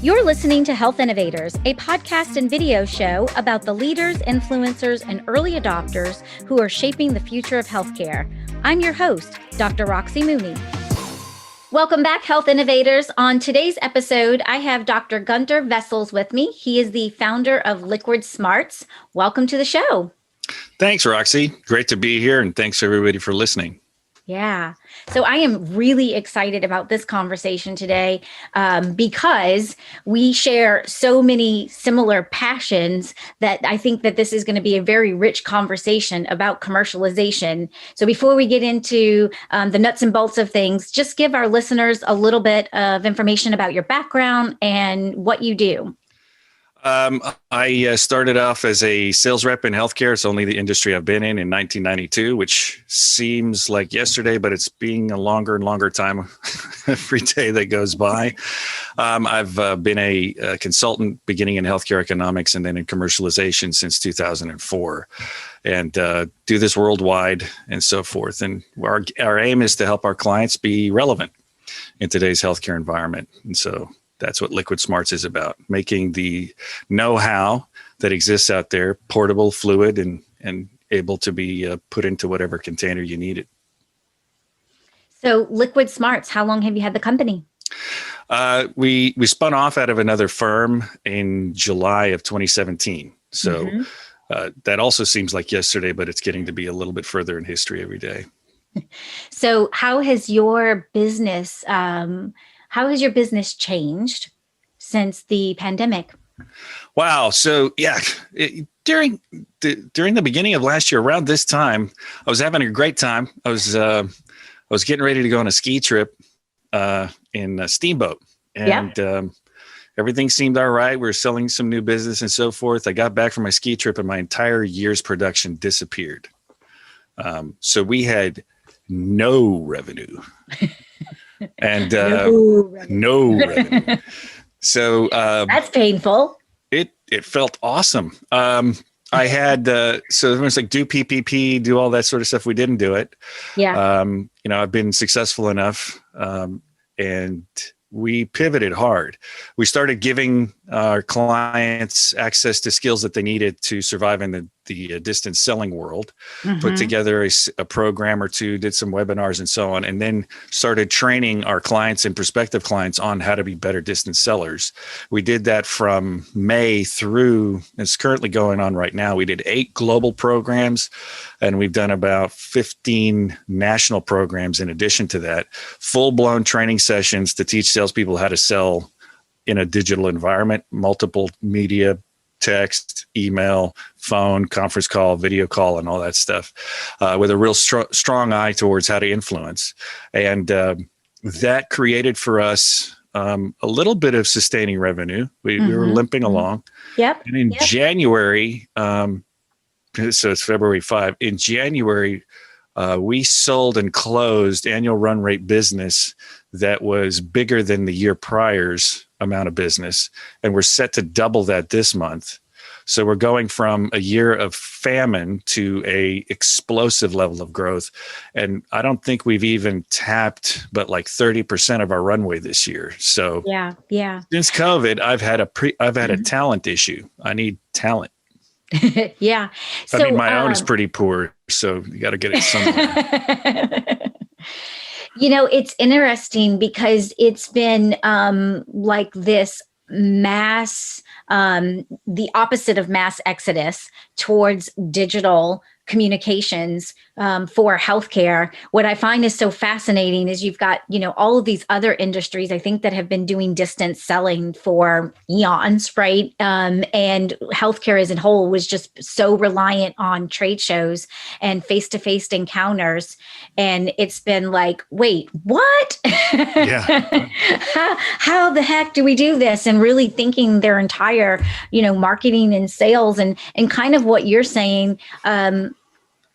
You're listening to Health Innovators, a podcast and video show about the leaders, influencers, and early adopters who are shaping the future of healthcare. I'm your host, Dr. Roxy Mooney. Welcome back, Health Innovators. On today's episode, I have Dr. Gunter Wessels with me. He is the founder of LiquidSmarts. Welcome to the show. Thanks, Roxy. Great to be here, and thanks everybody for listening. Yeah. So I am really excited about this conversation today because we share so many similar passions that I think that this is going to be a very rich conversation about commercialization. So before we get into the nuts and bolts of things, just give our listeners a little bit of information about your background and what you do. I started off as a sales rep in healthcare. It's only the industry I've been in 1992, which seems like yesterday, but it's being a longer and longer time every day that goes by. I've been a consultant beginning in healthcare economics and then in commercialization since 2004 and do this worldwide and so forth. And our aim is to help our clients be relevant in today's healthcare environment. And so that's what LiquidSmarts is about, making the know-how that exists out there portable, fluid, and able to be put into whatever container you need it. So LiquidSmarts, how long have you had the company? We spun off out of another firm in July of 2017. So that also seems like yesterday, but it's getting to be a little bit further in history every day. So how has your business changed since the pandemic? Wow. So during the beginning of last year, around this time, I was having a great time. I was getting ready to go on a ski trip in a steamboat, and everything seemed all right. We were selling some new business and so forth. I got back from my ski trip, and my entire year's production disappeared. So we had no revenue. And no revenue. So that's painful. It felt awesome. I had so everyone's like, do PPP, do all that sort of stuff. We didn't do it. Yeah. I've been successful enough, and we pivoted hard. We started giving our clients access to skills that they needed to survive in the distance selling world, put together a program or two, did some webinars and so on, and then started training our clients and prospective clients on how to be better distance sellers. We did that from May through, it's currently going on right now. We did 8 global programs, and we've done about 15 national programs in addition to that, full-blown training sessions to teach salespeople how to sell in a digital environment, multiple media, text, email, phone, conference call, video call, and all that stuff, with a real strong eye towards how to influence. And that created for us a little bit of sustaining revenue. We were limping along. Yep. And in January, so it's February 5, in January, we sold and closed annual run rate business that was bigger than the year prior's amount of business. And we're set to double that this month. So we're going from a year of famine to a explosive level of growth. And I don't think we've even tapped but like 30% of our runway this year. So yeah. Since COVID, I've had a talent issue. I need talent. Yeah. I mean, my own is pretty poor, so you got to get it somewhere. It's interesting because it's been like this mass, the opposite of mass exodus towards digital communications for healthcare. What I find is so fascinating is you've got, all of these other industries, I think, that have been doing distance selling for eons, right? And healthcare as a whole was just so reliant on trade shows and face-to-face encounters. And it's been like, wait, what? Yeah. How the heck do we do this? And really thinking their entire, marketing and sales and kind of what you're saying,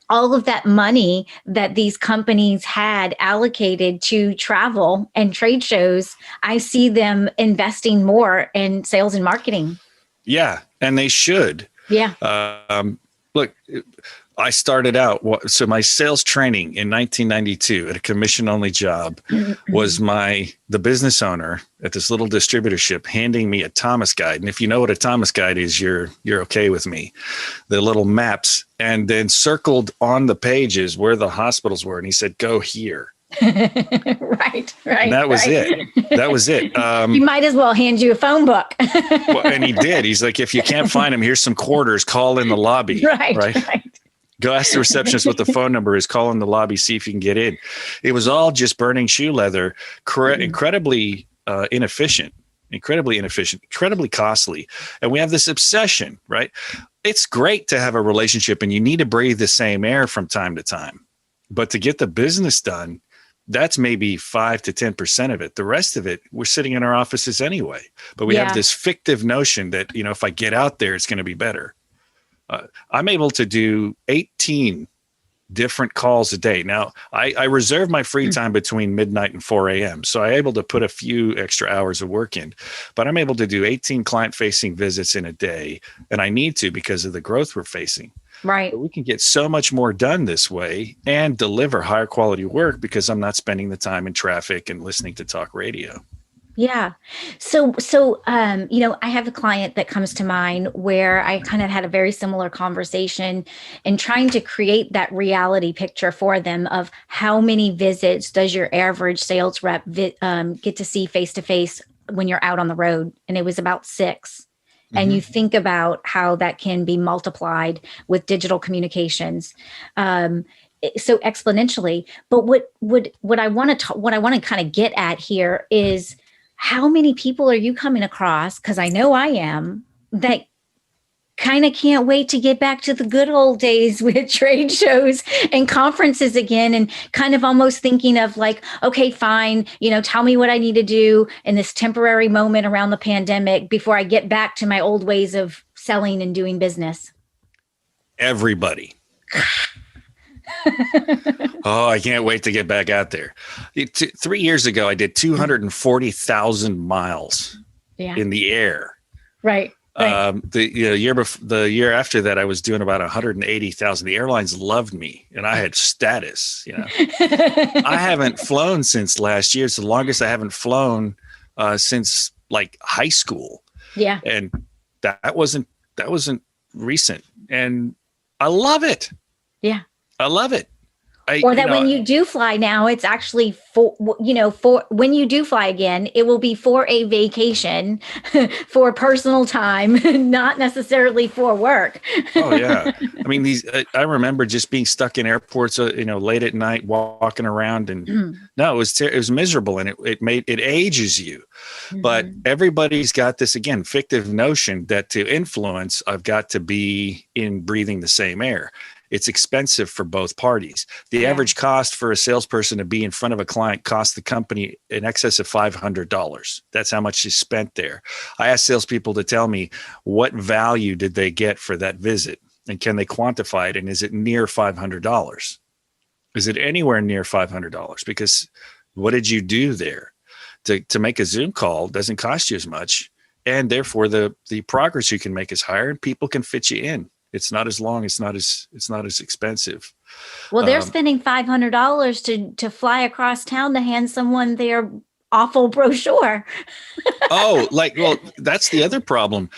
all of that money that these companies had allocated to travel and trade shows, I see them investing more in sales and marketing. Yeah, and they should. Yeah. Look, I started out, so my sales training in 1992 at a commission only job was the business owner at this little distributorship handing me a Thomas guide. And if you know what a Thomas guide is, you're okay with me. The little maps, and then circled on the pages where the hospitals were. And he said, go here. Right. And that was it. That was it. He might as well hand you a phone book. Well, and he did. He's like, if you can't find them, here's some quarters, call in the lobby. Right. Go ask the receptionist what the phone number is, call in the lobby, see if you can get in. It was all just burning shoe leather, incredibly inefficient, incredibly costly. And we have this obsession, right? It's great to have a relationship and you need to breathe the same air from time to time. But to get the business done, that's maybe 5 to 10% of it. The rest of it, we're sitting in our offices anyway. But we have this fictive notion that, if I get out there, it's going to be better. I'm able to do 18 different calls a day. Now, I reserve my free time between midnight and 4 a.m. So I'm able to put a few extra hours of work in, but I'm able to do 18 client-facing visits in a day, and I need to because of the growth we're facing. Right. But we can get so much more done this way and deliver higher quality work because I'm not spending the time in traffic and listening to talk radio. Yeah. So, I have a client that comes to mind where I kind of had a very similar conversation and trying to create that reality picture for them of how many visits does your average sales rep get to see face to face when you're out on the road? And it was about 6. And you think about how that can be multiplied with digital communications. So exponentially. But what I want to kind of get at here is, how many people are you coming across? Because I know I am, that kind of can't wait to get back to the good old days with trade shows and conferences again, and kind of almost thinking of like, okay, fine, tell me what I need to do in this temporary moment around the pandemic before I get back to my old ways of selling and doing business. Everybody. Oh, I can't wait to get back out there. 3 years ago, I did 240,000 miles in the air. Right. The year after that, I was doing about 180,000. The airlines loved me, and I had status. I haven't flown since last year. It's the longest I haven't flown since like high school. Yeah, and that wasn't recent, and I love it. Yeah. I love it. When you do fly now, it's actually for when you do fly again, it will be for a vacation, for personal time, not necessarily for work. Oh yeah. I mean, I remember just being stuck in airports, late at night, walking around, and no, it was miserable, and it ages you. But everybody's got this, again, fictive notion that to influence, I've got to be in breathing the same air. It's expensive for both parties. The average cost for a salesperson to be in front of a client costs the company in excess of $500. That's how much is spent there. I ask salespeople to tell me what value did they get for that visit, and can they quantify it, and is it near $500? Is it anywhere near $500? Because what did you do there? To make a Zoom call doesn't cost you as much, and therefore the progress you can make is higher, and people can fit you in. It's not as long. It's not as expensive. Well, they're spending $500 to fly across town to hand someone their awful brochure. That's the other problem.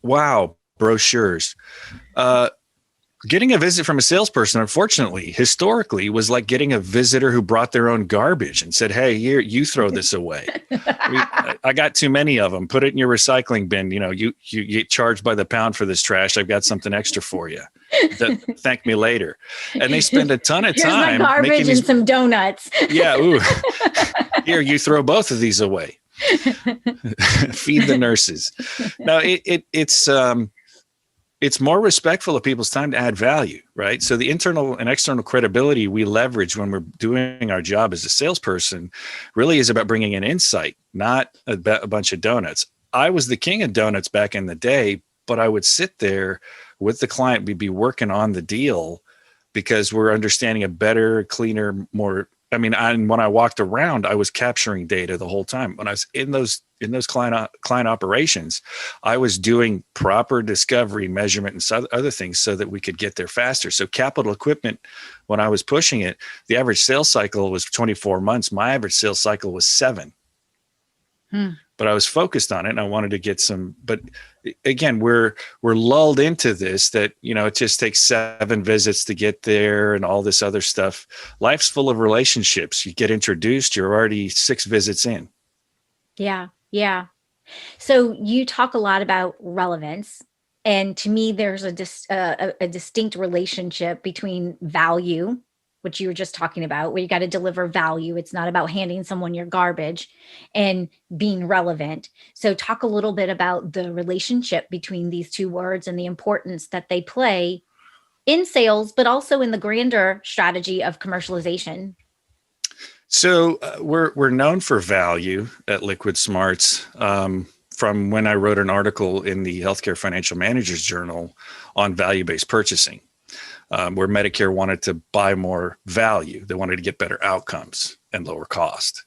Wow, brochures. Getting a visit from a salesperson, unfortunately, historically, was like getting a visitor who brought their own garbage and said, "Hey, here, you throw this away. I got too many of them. Put it in your recycling bin. You get charged by the pound for this trash. I've got something extra for you. Thank me later." And they spend a ton of time. Here's my garbage and some donuts. Yeah. Ooh. Here, you throw both of these away. Feed the nurses. No, it's more respectful of people's time to add value, right? So the internal and external credibility we leverage when we're doing our job as a salesperson really is about bringing in insight, not a bunch of donuts. I was the king of donuts back in the day, but I would sit there with the client. We'd be working on the deal because we're understanding a better, cleaner, more I mean, when I walked around, I was capturing data the whole time. When I was in those client operations, I was doing proper discovery, measurement, and other things so that we could get there faster. So capital equipment, when I was pushing it, the average sales cycle was 24 months. My average sales cycle was 7. But I was focused on it, and I wanted to get some. But again, we're lulled into this that, it just takes 7 visits to get there and all this other stuff. Life's full of relationships. You get introduced, you're already 6 visits in. Yeah. So you talk a lot about relevance, and to me, there's a distinct relationship between value, which you were just talking about, where you got to deliver value. It's not about handing someone your garbage, and being relevant. So talk a little bit about the relationship between these two words and the importance that they play in sales, but also in the grander strategy of commercialization. So we're known for value at LiquidSmarts. From when I wrote an article in the Healthcare Financial Managers Journal on value-based purchasing, where Medicare wanted to buy more value. They wanted to get better outcomes and lower cost.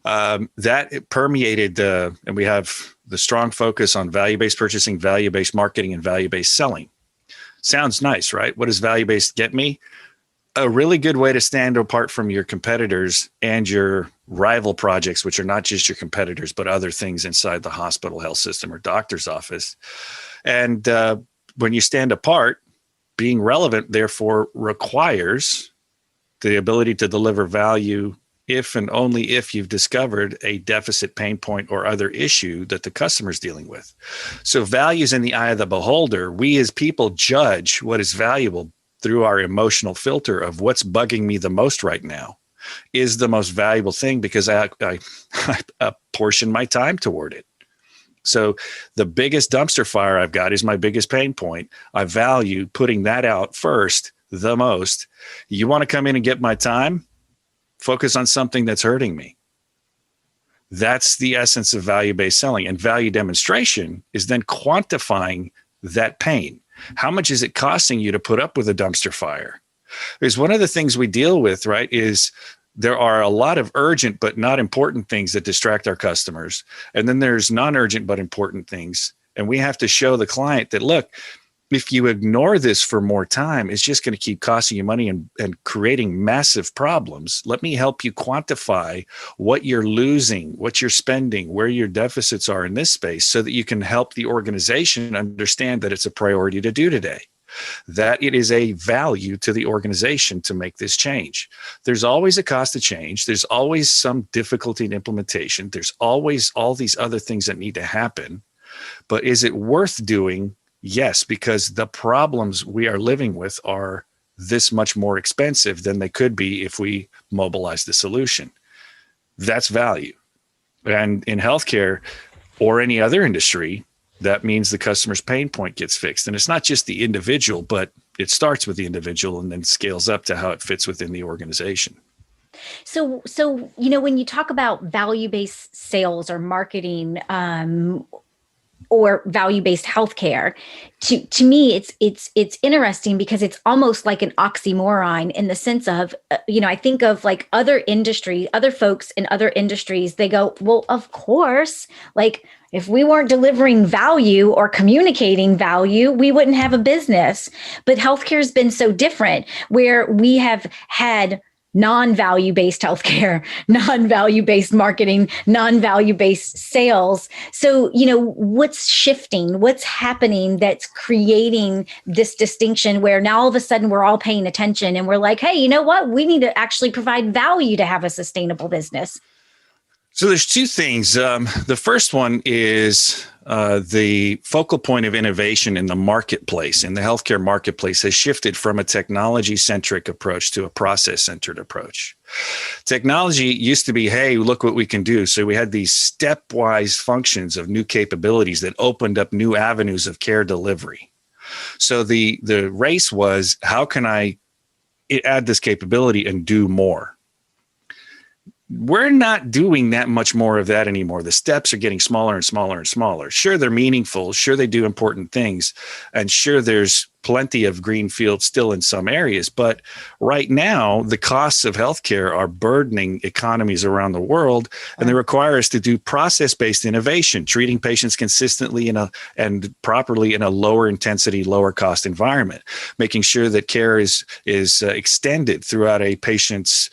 That it permeated, and we have the strong focus on value-based purchasing, value-based marketing, and value-based selling. Sounds nice, right? What does value-based get me? A really good way to stand apart from your competitors and your rival projects, which are not just your competitors, but other things inside the hospital, health system, or doctor's office. And when you stand apart, being relevant, therefore, requires the ability to deliver value if and only if you've discovered a deficit, pain point, or other issue that the customer's dealing with. So value is in the eye of the beholder. We as people judge what is valuable through our emotional filter of what's bugging me the most right now is the most valuable thing because I apportion my time toward it. So the biggest dumpster fire I've got is my biggest pain point. I value putting that out first, the most. You want to come in and get my time? Focus on something that's hurting me. That's the essence of value-based selling. And value demonstration is then quantifying that pain. How much is it costing you to put up with a dumpster fire? Because one of the things we deal with, right, is there are a lot of urgent but not important things that distract our customers. And then there's non-urgent but important things. And we have to show the client that, look, if you ignore this for more time, it's just going to keep costing you money and creating massive problems. Let me help you quantify what you're losing, what you're spending, where your deficits are in this space so that you can help the organization understand that it's a priority to do today, that it is a value to the organization to make this change. There's always a cost to change. There's always some difficulty in implementation. There's always all these other things that need to happen. But is it worth doing? Yes, because the problems we are living with are this much more expensive than they could be if we mobilize the solution. That's value. And in healthcare or any other industry, that means the customer's pain point gets fixed. And it's not just the individual, but it starts with the individual and then scales up to how it fits within the organization. So when you talk about value-based sales or marketing, or value-based healthcare, to me, it's interesting because it's almost like an oxymoron in the sense of, I think of like other folks in other industries, they go, well, of course, like if we weren't delivering value or communicating value, we wouldn't have a business. But healthcare has been so different where we have had non-value-based healthcare, non-value-based marketing, non-value-based sales. So, what's shifting? What's happening that's creating this distinction where now all of a sudden we're all paying attention and we're like, hey, you know what? We need to actually provide value to have a sustainable business. So there's 2 things. The first one is the focal point of innovation in the marketplace, in the healthcare marketplace, has shifted from a technology-centric approach to a process-centered approach. Technology used to be, hey, look what we can do. So we had these stepwise functions of new capabilities that opened up new avenues of care delivery. So the race was, how can I add this capability and do more? We're not doing that much more of that anymore. The steps are getting smaller and smaller and smaller. Sure, they're meaningful. Sure, they do important things. And sure, there's plenty of green fields still in some areas. But right now, the costs of healthcare are burdening economies around the world, and they require us to do process-based innovation, treating patients consistently and properly in a lower intensity, lower cost environment, making sure that care is extended throughout a patient's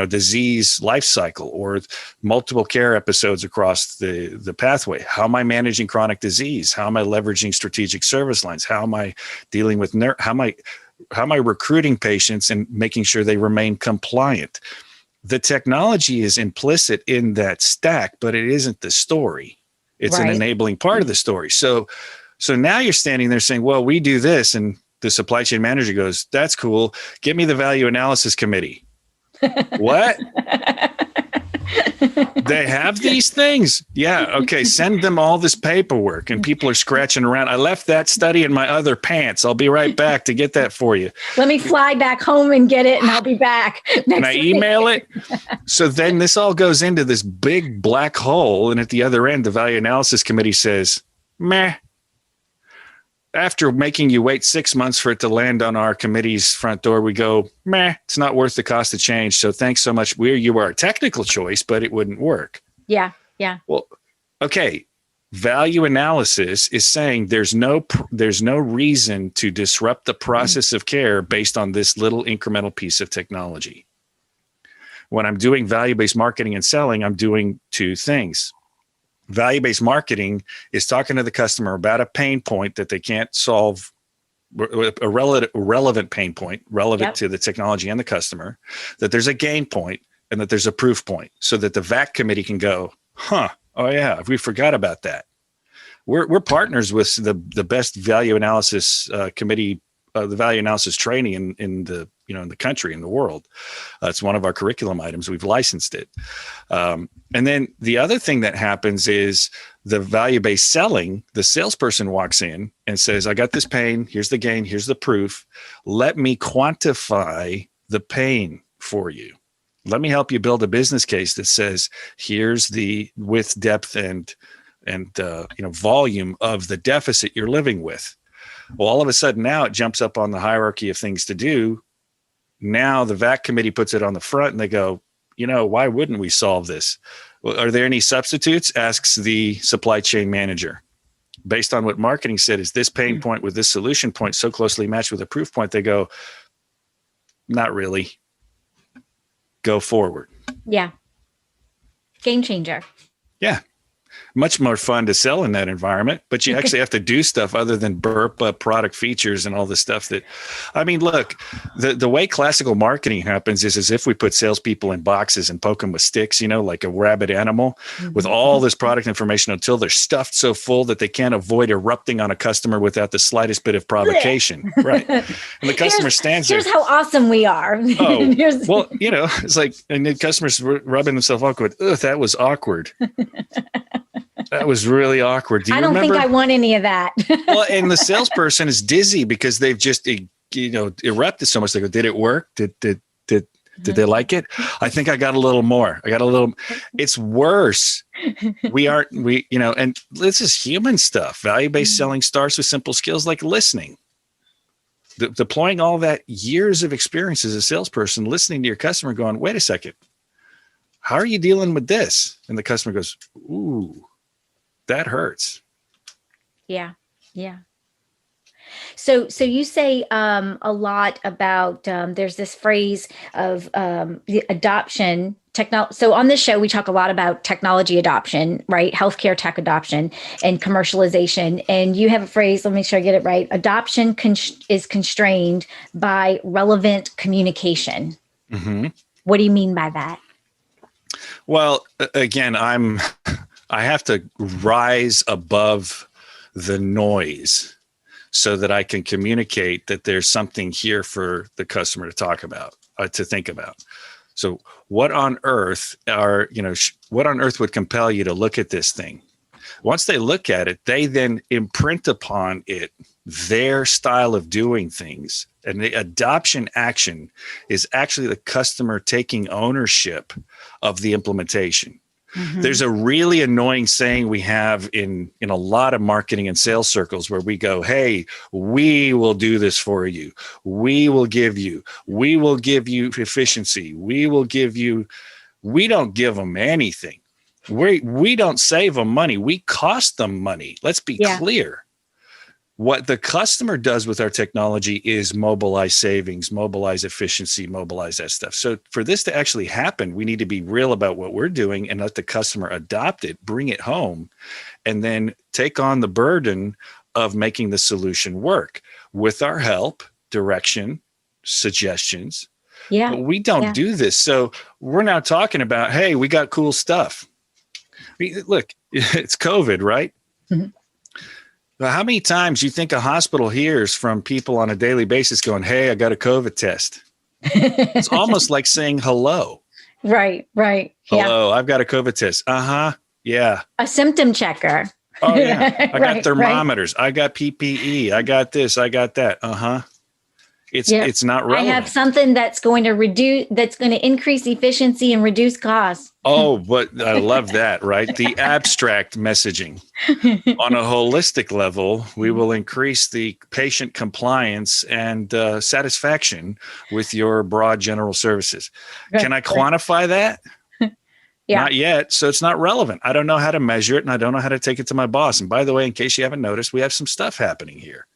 disease life cycle, or multiple care episodes across the pathway. How am I managing chronic disease? How am I leveraging strategic service lines? How am I dealing with how am I recruiting patients and making sure they remain compliant? The technology is implicit in that stack, but it isn't the story. It's an enabling part of the story. So now you're standing there saying, well, we do this. And the supply chain manager goes, that's cool. Get me the value analysis committee. What? They have these things? Yeah. Okay. Send them all this paperwork, and people are scratching around. I left that study in my other pants. I'll be right back to get that for you. Let me fly back home and get it, and I'll be back. Can I email it? So then this all goes into this big black hole. And at the other end, the value analysis committee says, meh. After making you wait 6 months for it to land on our committee's front door, we go, meh, it's not worth the cost of change. So thanks so much. You are a technical choice, but it wouldn't work. Yeah. Yeah. Well, okay. Value analysis is saying there's no reason to disrupt the process of care based on this little incremental piece of technology. When I'm doing value-based marketing and selling, I'm doing two things. Value-based marketing is talking to the customer about a pain point that they can't solve, a relevant pain point, relevant to the technology and the customer, that there's a gain point and that there's a proof point, so that the VAC committee can go, oh yeah, we forgot about that. We're partners with the best value analysis committee, the value analysis training in the country, in the world. It's one of our curriculum items. We've licensed it. And then the other thing that happens is the value-based selling, the salesperson walks in and says, I got this pain. Here's the gain. Here's the proof. Let me quantify the pain for you. Let me help you build a business case that says, here's the width, depth, and volume of the deficit you're living with. Well, all of a sudden now it jumps up on the hierarchy of things to do. Now the VAC committee puts it on the front and they go, why wouldn't we solve this? Well, are there any substitutes? Asks the supply chain manager. Based on what marketing said, is this pain point with this solution point so closely matched with a proof point? They go, not really. Go forward. Yeah. Game changer. Yeah. Much more fun to sell in that environment, but you actually have to do stuff other than burp up product features and all the stuff that, look, the way classical marketing happens is as if we put salespeople in boxes and poke them with sticks, like a rabid animal, with all this product information until they're stuffed so full that they can't avoid erupting on a customer without the slightest bit of provocation. Right. And the customer stands there. Here's how awesome we are. Oh, well, it's like, and the customer's rubbing themselves awkward. Ugh, that was awkward. That was really awkward. Do you remember? Think I want any of that. Well, and the salesperson is dizzy because they've just, erupted so much. They go, did it work? Did they like it? I think I got a little more. It's worse. And this is human stuff. Value-based selling starts with simple skills like listening. Deploying all that years of experience as a salesperson, listening to your customer going, wait a second, how are you dealing with this? And the customer goes, ooh, that hurts. Yeah. Yeah. So you say a lot about, there's this phrase of the adoption. So on this show, we talk a lot about technology adoption, right? Healthcare tech adoption and commercialization. And you have a phrase, let me make sure I get it right. Adoption is constrained by relevant communication. Mm-hmm. What do you mean by that? Well, again, I have to rise above the noise so that I can communicate that there's something here for the customer to talk about, to think about. So what on earth would compel you to look at this thing? Once they look at it, they then imprint upon it their style of doing things. And the adoption action is actually the customer taking ownership of the implementation. There's a really annoying saying we have in a lot of marketing and sales circles where we go, hey, we will do this for you. We will give you efficiency. We don't give them anything. We don't save them money. We cost them money. Let's be clear. What the customer does with our technology is mobilize savings, mobilize efficiency, mobilize that stuff. So for this to actually happen, we need to be real about what we're doing and let the customer adopt it, bring it home, and then take on the burden of making the solution work with our help, direction, suggestions. Yeah. But we don't do this. So we're now talking about, hey, we got cool stuff. Look, it's COVID, right? Mm-hmm. Well, how many times do you think a hospital hears from people on a daily basis going, hey, I got a COVID test? It's almost like saying hello. Right. Hello, I've got a COVID test. Yeah. A symptom checker. Oh, yeah. I got thermometers. Right. I got PPE. I got this. I got that. It's not relevant. I have something that's going to increase efficiency and reduce costs. Oh, but I love that, right? The abstract messaging. On a holistic level, we will increase the patient compliance and satisfaction with your broad general services. Right. Can I quantify that? Yeah. Not yet. So it's not relevant. I don't know how to measure it, and I don't know how to take it to my boss. And by the way, in case you haven't noticed, we have some stuff happening here.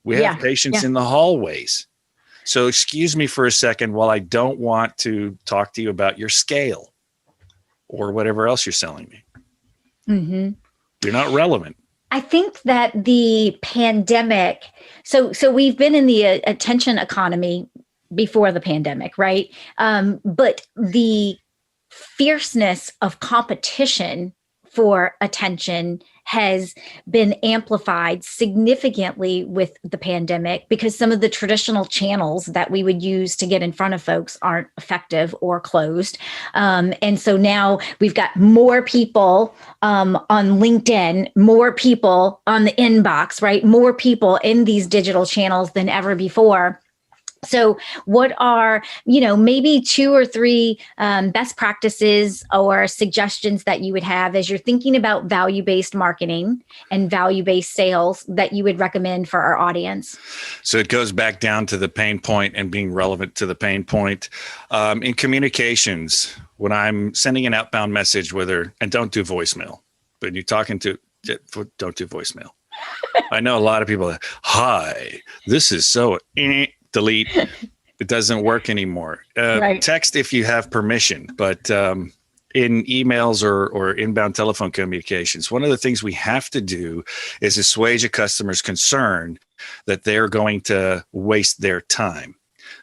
We have patients in the hallways. So excuse me for a second while I don't want to talk to you about your scale or whatever else you're selling me. Mm-hmm. You're not relevant. I think that the pandemic, so we've been in the attention economy before the pandemic, right? But the fierceness of competition for attention has been amplified significantly with the pandemic because some of the traditional channels that we would use to get in front of folks aren't effective or closed. And so now we've got more people on LinkedIn, more people on the inbox, right? More people in these digital channels than ever before. So what are, maybe 2 or 3 best practices or suggestions that you would have as you're thinking about value-based marketing and value-based sales that you would recommend for our audience? So it goes back down to the pain point and being relevant to the pain point. In communications, when I'm sending an outbound message, and don't do voicemail, but you're talking to, don't do voicemail. I know a lot of people, hi, this is so... delete. It doesn't work anymore. Right. Text if you have permission, but in emails or inbound telephone communications, one of the things we have to do is assuage a customer's concern that they're going to waste their time.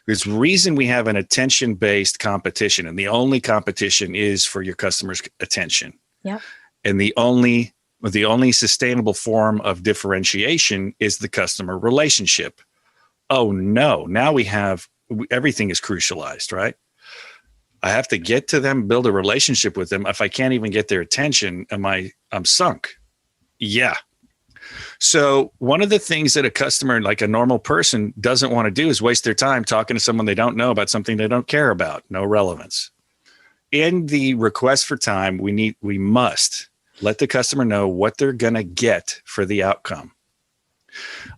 There's the reason we have an attention-based competition, and the only competition is for your customer's attention. Yep. And the only sustainable form of differentiation is the customer relationship. Oh no, now everything is crucialized, right? I have to get to them, build a relationship with them. If I can't even get their attention, I'm sunk. Yeah. So one of the things that a customer, like a normal person, doesn't want to do is waste their time talking to someone they don't know about something they don't care about. No relevance. In the request for time, we must let the customer know what they're going to get for the outcome.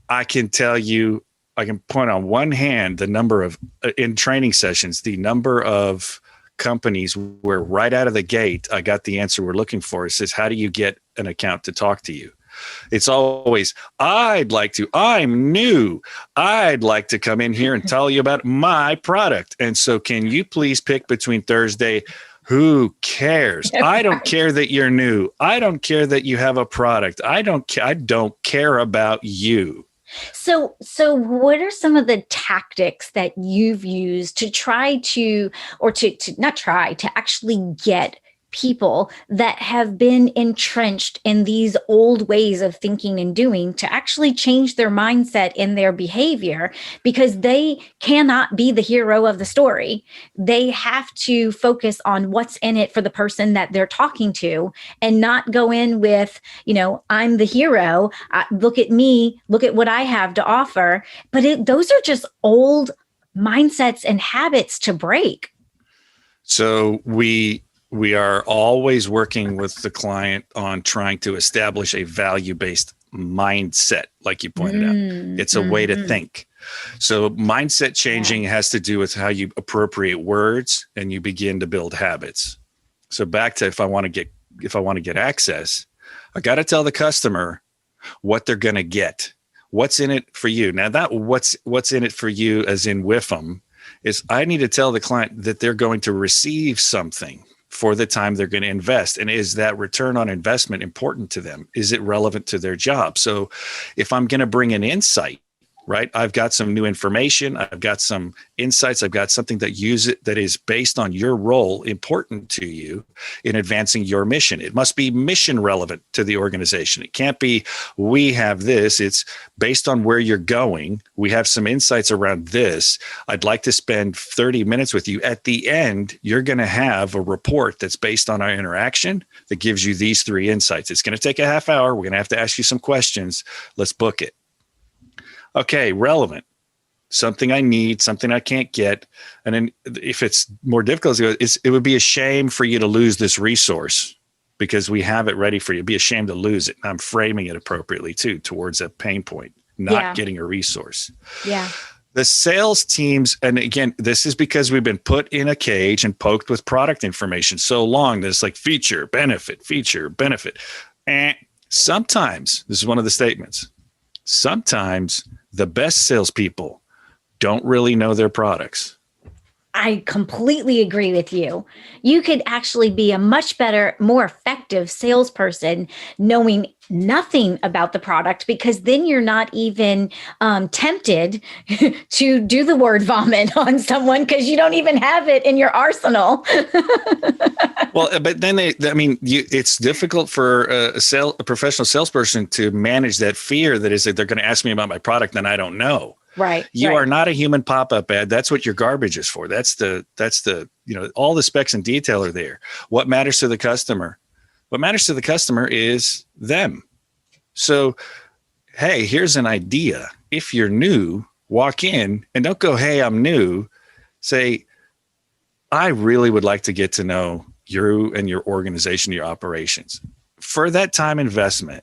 I can point on one hand the number of, in training sessions, the number of companies where right out of the gate, I got the answer we're looking for. It says, how do you get an account to talk to you? It's always, I'm new. I'd like to come in here and tell you about my product. And so can you please pick between Thursday? Who cares? I don't care that you're new. I don't care that you have a product. I don't care about you. So what are some of the tactics that you've used to try to, or to not try, to actually get people that have been entrenched in these old ways of thinking and doing to actually change their mindset and their behavior, because they cannot be the hero of the story. They have to focus on what's in it for the person that they're talking to and not go in with, I'm the hero. Look at me. Look at what I have to offer. But those are just old mindsets and habits to break. So we We are always working with the client on trying to establish a value-based mindset, like you pointed out. It's a way to think. So mindset changing has to do with how you appropriate words and you begin to build habits. So back to if I want to get access, I got to tell the customer what they're going to get. What's in it for you? Now that what's in it for you, as in with them, is I need to tell the client that they're going to receive something for the time they're going to invest. And is that return on investment important to them? Is it relevant to their job? So if I'm going to bring an insight, right? I've got some new information. I've got some insights. I've got something that is based on your role, important to you in advancing your mission. It must be mission relevant to the organization. It can't be, we have this. It's based on where you're going. We have some insights around this. I'd like to spend 30 minutes with you. At the end, you're going to have a report that's based on our interaction that gives you these 3 insights. It's going to take a half hour. We're going to have to ask you some questions. Let's book it. Okay, relevant. Something I need, something I can't get. And then if it's more difficult, it would be a shame for you to lose this resource because we have it ready for you. It'd be a shame to lose it. And I'm framing it appropriately too, towards a pain point, not getting a resource. Yeah. The sales teams, and again, this is because we've been put in a cage and poked with product information so long that it's like feature, benefit. Sometimes, this is one of the statements, sometimes the best salespeople don't really know their products. I completely agree with you. You could actually be a much better, more effective salesperson knowing nothing about the product, because then you're not even tempted to do the word vomit on someone because you don't even have it in your arsenal. Well, but then it's difficult for a professional salesperson to manage that fear that is that they're going to ask me about my product and I don't know. Right. You are not a human pop-up ad. That's what your garbage is for. That's the, all the specs and detail are there. What matters to the customer? What matters to the customer is them. So, hey, here's an idea. If you're new, walk in and don't go, hey, I'm new. Say, I really would like to get to know you and your organization, your operations. For that time investment,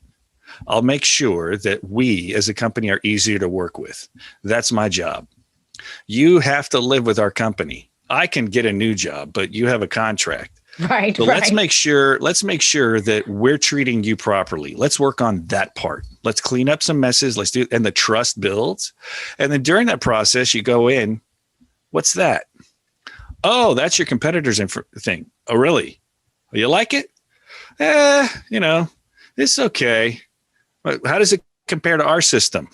I'll make sure that we as a company are easier to work with. That's my job. You have to live with our company. I can get a new job, but you have a contract. Right. So let's make sure that we're treating you properly. Let's work on that part. Let's clean up some messes. Let's do, and the trust builds. And then during that process, you go in, what's that? Oh, that's your competitor's thing. Oh, really? You like it? It's okay. How does it compare to our system?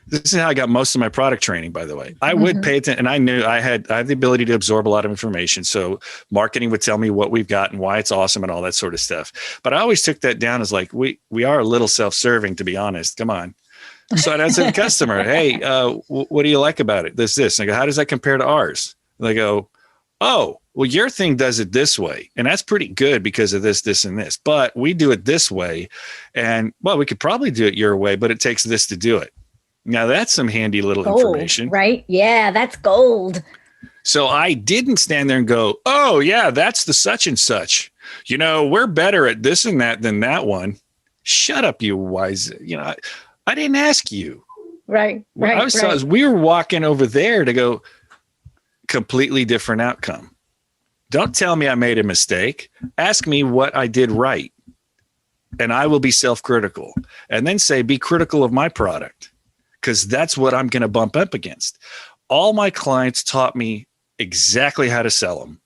This is how I got most of my product training, by the way. I would pay attention, and I knew I have the ability to absorb a lot of information. So marketing would tell me what we've got and why it's awesome and all that sort of stuff. But I always took that down as like, we are a little self-serving, to be honest. Come on. So I'd answer the customer, hey, what do you like about it? This. And I go, how does that compare to ours? And they go, oh, well, your thing does it this way. And that's pretty good because of this, this, and this. But we do it this way. And, well, we could probably do it your way, but it takes this to do it. Now, that's some handy little information. Right? Yeah, that's gold. So I didn't stand there and go, oh, yeah, that's the such and such. We're better at this and that than that one. Shut up, you wise. I didn't ask you. Right. We were walking over there to go completely different outcome. Don't tell me I made a mistake. Ask me what I did right. And I will be self-critical. And then say, be critical of my product, because that's what I'm going to bump up against. All my clients taught me exactly how to sell them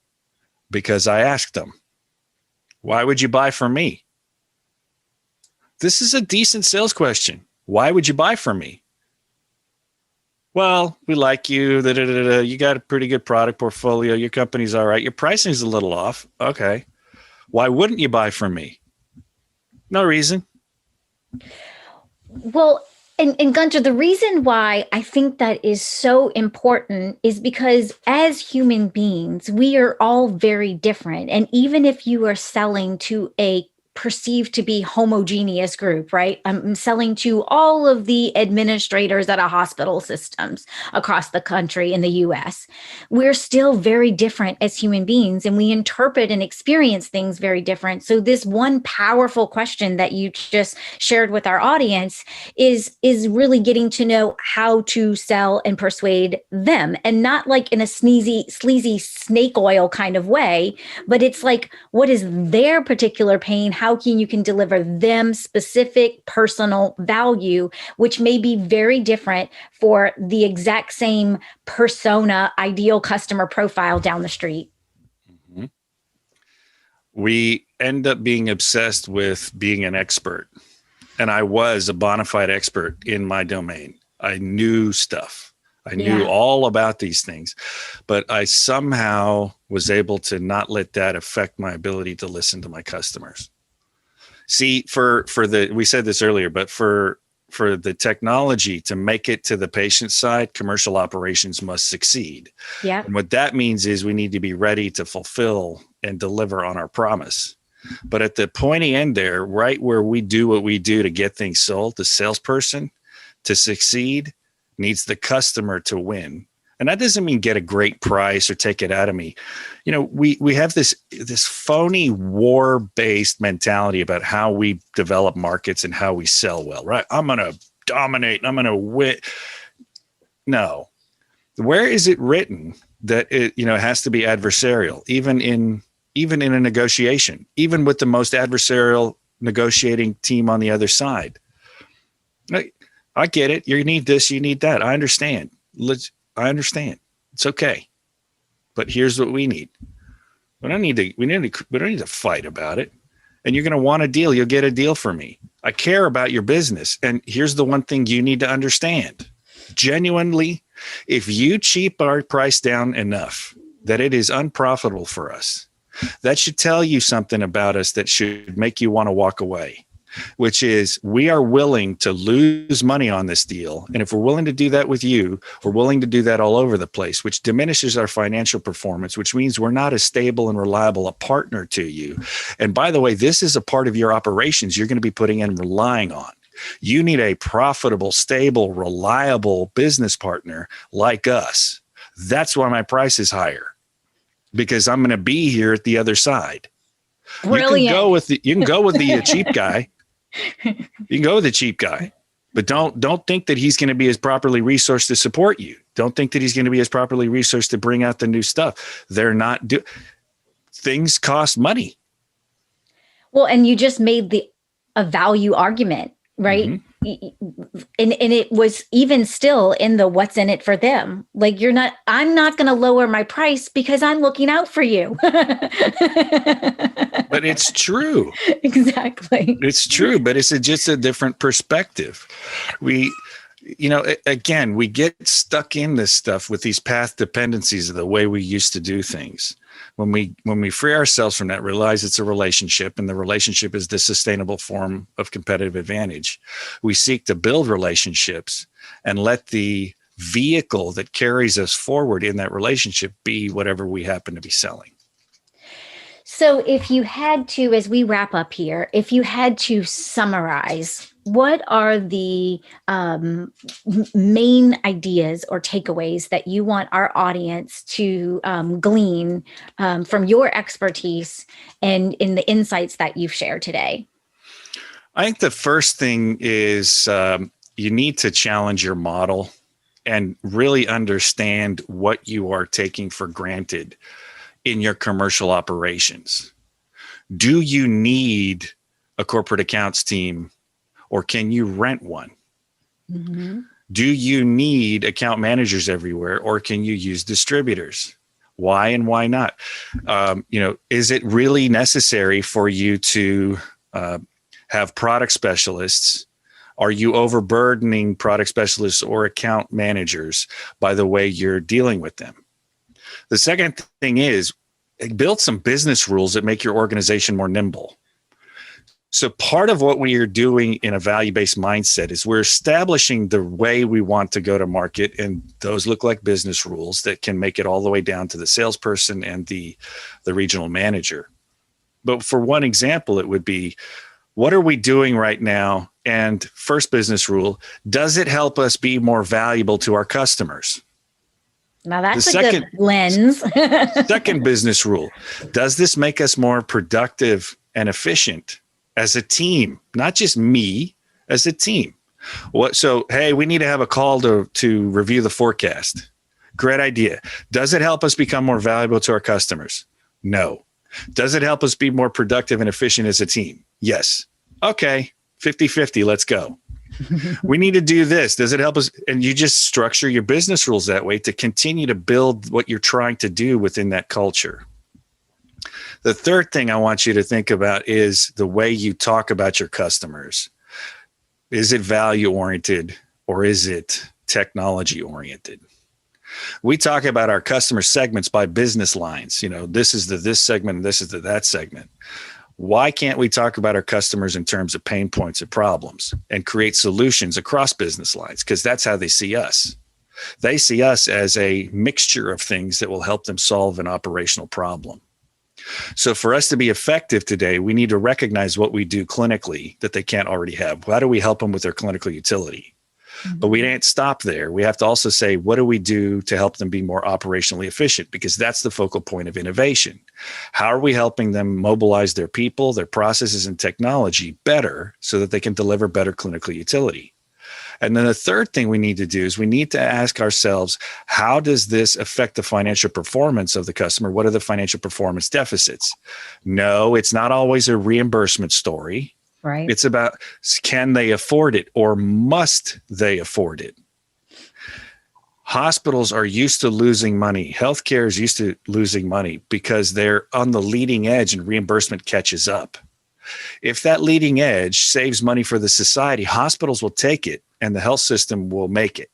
because I asked them, why would you buy from me? This is a decent sales question. Why would you buy from me? Well, we like you. You got a pretty good product portfolio. Your company's all right. Your pricing is a little off. Okay. Why wouldn't you buy from me? No reason. Well, and Gunter, the reason why I think that is so important is because as human beings, we are all very different. And even if you are selling to a perceived to be homogeneous group, right? I'm selling to all of the administrators at a hospital systems across the country in the US. We're still very different as human beings, and we interpret and experience things very different. So this one powerful question that you just shared with our audience is really getting to know how to sell and persuade them, and not like in a sleazy snake oil kind of way, but it's like, what is their particular pain? How you can deliver them specific personal value, which may be very different for the exact same persona, ideal customer profile down the street. Mm-hmm. We end up being obsessed with being an expert. And I was a bona fide expert in my domain. I knew stuff. I knew all about these things, but I somehow was able to not let that affect my ability to listen to my customers. See, we said this earlier, but for the technology to make it to the patient side, commercial operations must succeed. Yeah. And what that means is we need to be ready to fulfill and deliver on our promise. But at the pointy end there, right where we do what we do to get things sold, the salesperson to succeed needs the customer to win. And that doesn't mean get a great price or take it out of me. You know, we have this phony war-based mentality about how we develop markets and how we sell well, right? I'm going to dominate and I'm going to win. No. Where is it written that it, has to be adversarial, even in a negotiation, even with the most adversarial negotiating team on the other side? I get it. You need this, you need that. I understand. I understand. It's okay. But here's what we need. We don't need to fight about it. And you're going to want a deal. You'll get a deal from me. I care about your business. And here's the one thing you need to understand. Genuinely, if you cheap our price down enough that it is unprofitable for us, that should tell you something about us that should make you want to walk away, which is we are willing to lose money on this deal. And if we're willing to do that with you, we're willing to do that all over the place, which diminishes our financial performance, which means we're not as stable and reliable a partner to you. And by the way, this is a part of your operations you're going to be putting in and relying on. You need a profitable, stable, reliable business partner like us. That's why my price is higher, because I'm going to be here at the other side. Brilliant. You can go with the cheap guy. You can go with the cheap guy, but don't think that he's going to be as properly resourced to support you. Don't think that he's going to be as properly resourced to bring out the new stuff. They're not things cost money. Well, and you just made a value argument, right? Mm-hmm. And it was even still in the what's in it for them. Like I'm not going to lower my price because I'm looking out for you. But it's true. Exactly. It's true, but it's just a different perspective. We get stuck in this stuff with these path dependencies of the way we used to do things. When we free ourselves from that, realize it's a relationship, and the relationship is the sustainable form of competitive advantage. We seek to build relationships and let the vehicle that carries us forward in that relationship be whatever we happen to be selling. So if you had to, as we wrap up here, if you had to summarize, what are the main ideas or takeaways that you want our audience to glean from your expertise and in the insights that you've shared today? I think the first thing is you need to challenge your model and really understand what you are taking for granted in your commercial operations. Do you need a corporate accounts team, or can you rent one? Mm-hmm. Do you need account managers everywhere, or can you use distributors? Why and why not? Is it really necessary for you to have product specialists? Are you overburdening product specialists or account managers by the way you're dealing with them? The second thing is build some business rules that make your organization more nimble. So part of what we are doing in a value-based mindset is we're establishing the way we want to go to market, and those look like business rules that can make it all the way down to the salesperson and the regional manager. But for one example, it would be, what are we doing right now? And first business rule, does it help us be more valuable to our customers? Now that's a good lens. Second business rule, does this make us more productive and efficient as a team? Not just me, as a team. So, hey, we need to have a call to review the forecast. Great idea. Does it help us become more valuable to our customers? No. Does it help us be more productive and efficient as a team? Yes. Okay, 50-50, let's go. We need to do this. Does it help us? And you just structure your business rules that way to continue to build what you're trying to do within that culture. The third thing I want you to think about is the way you talk about your customers. Is it value-oriented or is it technology-oriented? We talk about our customer segments by business lines. This is this segment and this is that segment. Why can't we talk about our customers in terms of pain points and problems and create solutions across business lines? Because that's how they see us. They see us as a mixture of things that will help them solve an operational problem. So for us to be effective today, we need to recognize what we do clinically that they can't already have. How do we help them with their clinical utility? But we didn't stop there. We have to also say, what do we do to help them be more operationally efficient? Because that's the focal point of innovation. How are we helping them mobilize their people, their processes, and technology better so that they can deliver better clinical utility? And then the third thing we need to do is we need to ask ourselves, how does this affect the financial performance of the customer? What are the financial performance deficits? No, it's not always a reimbursement story. Right. It's about, can they afford it or must they afford it? Hospitals are used to losing money. Healthcare is used to losing money because they're on the leading edge and reimbursement catches up. If that leading edge saves money for the society, hospitals will take it and the health system will make it.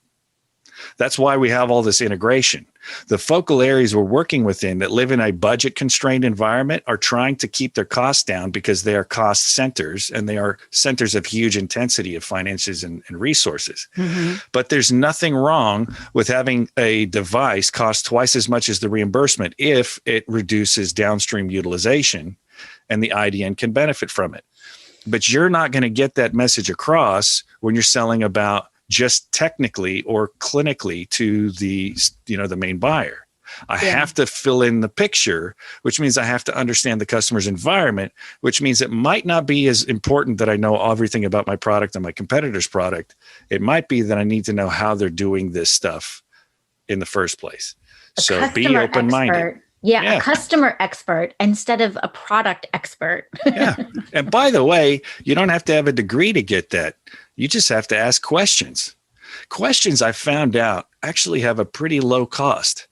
That's why we have all this integration. The focal areas we're working within that live in a budget constrained environment are trying to keep their costs down because they are cost centers and they are centers of huge intensity of finances and resources. Mm-hmm. But there's nothing wrong with having a device cost twice as much as the reimbursement if it reduces downstream utilization and the IDN can benefit from it. But you're not going to get that message across when you're selling about just technically or clinically to the main buyer. I have to fill in the picture, which means I have to understand the customer's environment, which means it might not be as important that I know everything about my product and my competitor's product. It might be that I need to know how they're doing this stuff in the first place. So be open-minded. Yeah, a customer expert instead of a product expert. Yeah. And by the way, you don't have to have a degree to get that. You just have to ask questions. Questions, I found out, actually have a pretty low cost.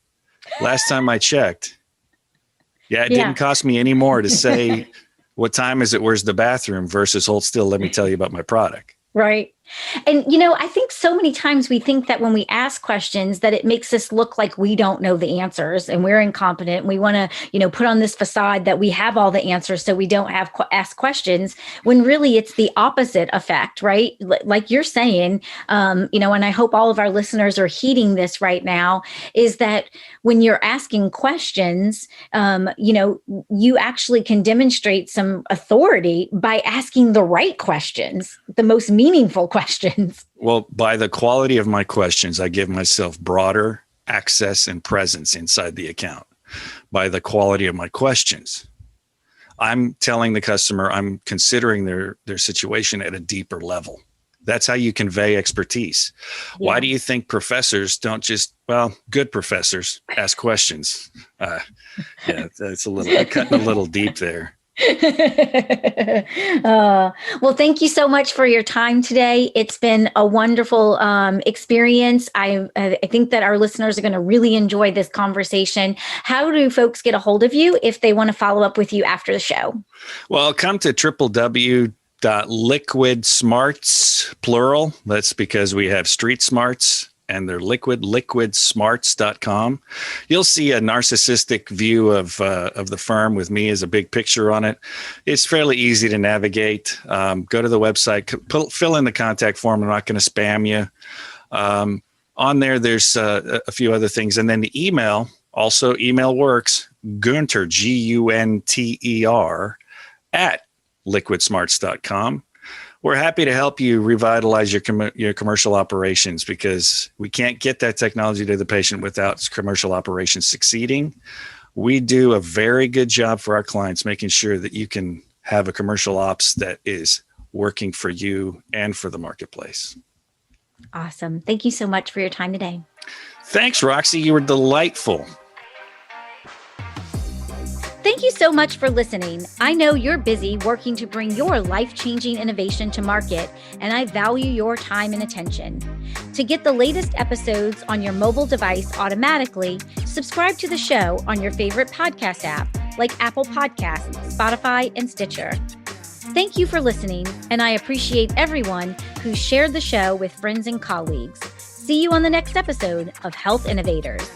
Last time I checked. It didn't cost me any more to say, what time is it? Where's the bathroom? Versus hold still, let me tell you about my product. Right. And, I think so many times we think that when we ask questions that it makes us look like we don't know the answers and we're incompetent. And we want to, put on this facade that we have all the answers so we don't have ask questions when really it's the opposite effect, right? Like you're saying, and I hope all of our listeners are heeding this right now, is that when you're asking questions, you actually can demonstrate some authority by asking the right questions, the most meaningful questions. Well, by the quality of my questions, I give myself broader access and presence inside the account. By the quality of my questions, I'm telling the customer I'm considering their situation at a deeper level. That's how you convey expertise. Yeah. Why do you think professors don't just, good professors ask questions? That's cutting a little deep there. Well, thank you so much for your time today. It's been a wonderful experience. I think that our listeners are going to really enjoy this conversation. How do folks get a hold of you if they want to follow up with you after the show? Well, come to www.LiquidSmarts, plural. That's because we have Street Smarts and they're LiquidSmarts.com. You'll see a narcissistic view of the firm with me as a big picture on it. It's fairly easy to navigate. Go to the website, fill in the contact form. I'm not going to spam you. On there, there's a few other things. And then the email works. Gunter, Gunter, at LiquidSmarts.com. We're happy to help you revitalize your commercial operations, because we can't get that technology to the patient without commercial operations succeeding. We do a very good job for our clients, making sure that you can have a commercial ops that is working for you and for the marketplace. Awesome. Thank you so much for your time today. Thanks, Roxy. You were delightful. Thank you so much for listening. I know you're busy working to bring your life-changing innovation to market, and I value your time and attention. To get the latest episodes on your mobile device automatically, subscribe to the show on your favorite podcast app like Apple Podcasts, Spotify, and Stitcher. Thank you for listening, and I appreciate everyone who shared the show with friends and colleagues. See you on the next episode of Health Innovators.